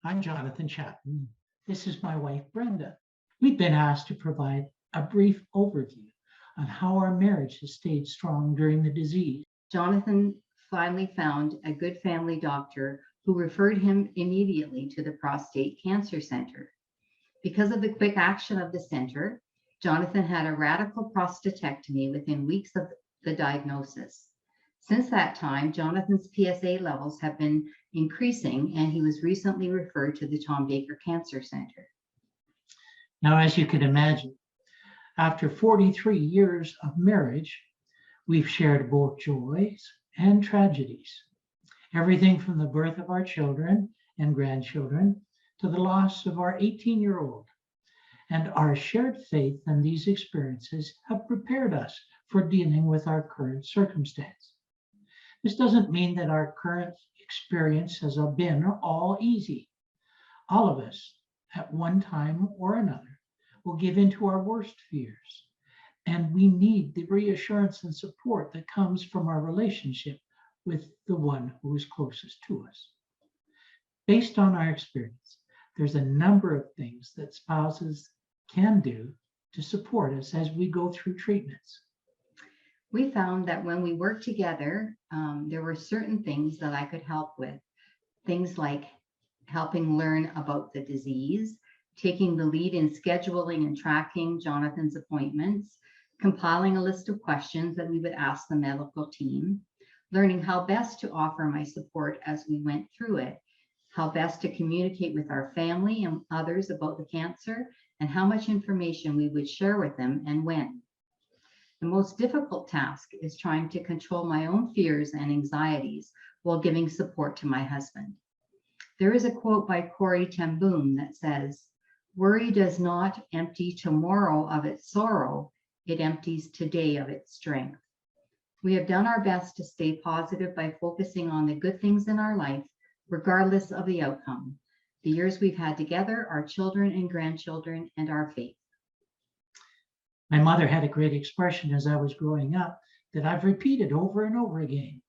I'm Jonathan Chapman. This is my wife, Brenda. We've been asked to provide a brief overview on how our marriage has stayed strong during the disease. Jonathan finally found a good family doctor who referred him immediately to the Prostate Cancer Center. Because of the quick action of the center, Jonathan had a radical prostatectomy within weeks of the diagnosis. Since that time, Jonathan's PSA levels have been increasing, and he was recently referred to the Tom Baker Cancer Center. Now, as you can imagine, after 43 years of marriage, we've shared both joys and tragedies. Everything from the birth of our children and grandchildren to the loss of our 18-year-old. And our shared faith in these experiences have prepared us for dealing with our current circumstance. This doesn't mean that our current experience has been all easy. All of us, at one time or another, will give in to our worst fears. And we need the reassurance and support that comes from our relationship with the one who is closest to us. Based on our experience, there's a number of things that spouses can do to support us as we go through treatments. We found that when we worked together, there were certain things that I could help with. Things like helping learn about the disease, taking the lead in scheduling and tracking Jonathan's appointments, compiling a list of questions that we would ask the medical team, learning how best to offer my support as we went through it, how best to communicate with our family and others about the cancer, and how much information we would share with them and when. The most difficult task is trying to control my own fears and anxieties while giving support to my husband. There is a quote by Corey ten Boom that says, "Worry does not empty tomorrow of its sorrow, it empties today of its strength." We have done our best to stay positive by focusing on the good things in our life, regardless of the outcome. The years we've had together, our children and grandchildren, and our faith. My mother had a great expression as I was growing up that I've repeated over and over again.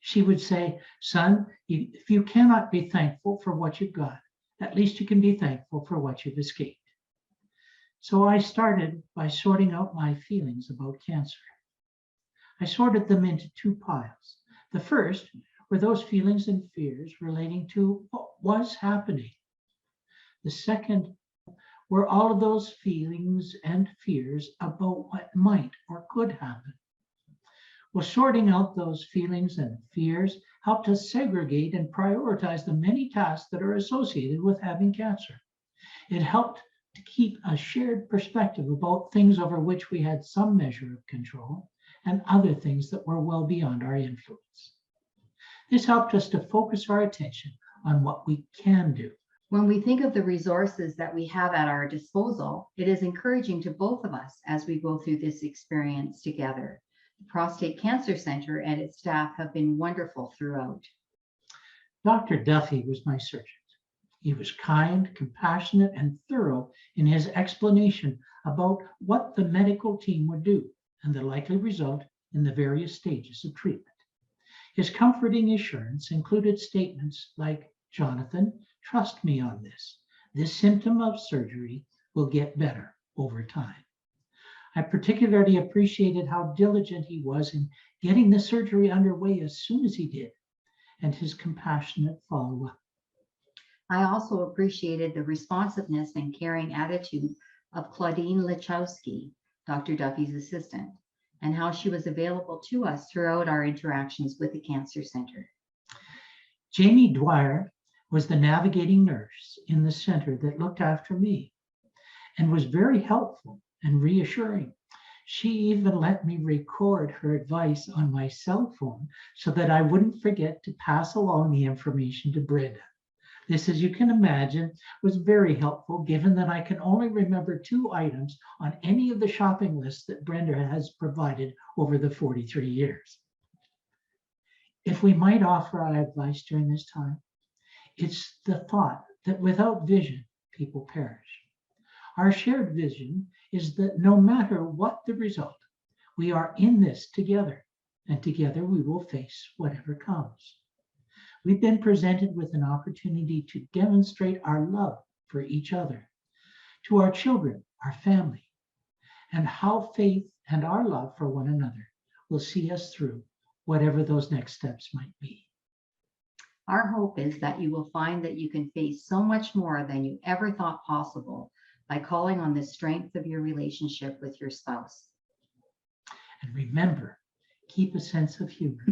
She would say, "Son, if you cannot be thankful for what you've got, at least you can be thankful for what you've escaped." So I started by sorting out my feelings about cancer. I sorted them into two piles. The first were those feelings and fears relating to what was happening. The second were all of those feelings and fears about what might or could happen. Well, sorting out those feelings and fears helped us segregate and prioritize the many tasks that are associated with having cancer. It helped to keep a shared perspective about things over which we had some measure of control and other things that were well beyond our influence. This helped us to focus our attention on what we can do. When we think of the resources that we have at our disposal, it is encouraging to both of us as we go through this experience together. The Prostate Cancer Center and its staff have been wonderful throughout. Dr. Duffy was my surgeon. He was kind, compassionate, and thorough in his explanation about what the medical team would do and the likely result in the various stages of treatment. His comforting assurance included statements like, "Jonathan, trust me on this. This symptom of surgery will get better over time." I particularly appreciated how diligent he was in getting the surgery underway as soon as he did, and his compassionate follow-up. I also appreciated the responsiveness and caring attitude of Claudine Lachowski, Dr. Duffy's assistant, and how she was available to us throughout our interactions with the Cancer Center. Jamie Dwyer was the navigating nurse in the center that looked after me and was very helpful and reassuring. She even let me record her advice on my cell phone so that I wouldn't forget to pass along the information to Brenda. This, as you can imagine, was very helpful given that I can only remember 2 items on any of the shopping lists that Brenda has provided over the 43 years. If we might offer our advice during this time, it's the thought that without vision, people perish. Our shared vision is that no matter what the result, we are in this together, and together we will face whatever comes. We've been presented with an opportunity to demonstrate our love for each other, to our children, our family, and how faith and our love for one another will see us through whatever those next steps might be. Our hope is that you will find that you can face so much more than you ever thought possible by calling on the strength of your relationship with your spouse. And remember, keep a sense of humor.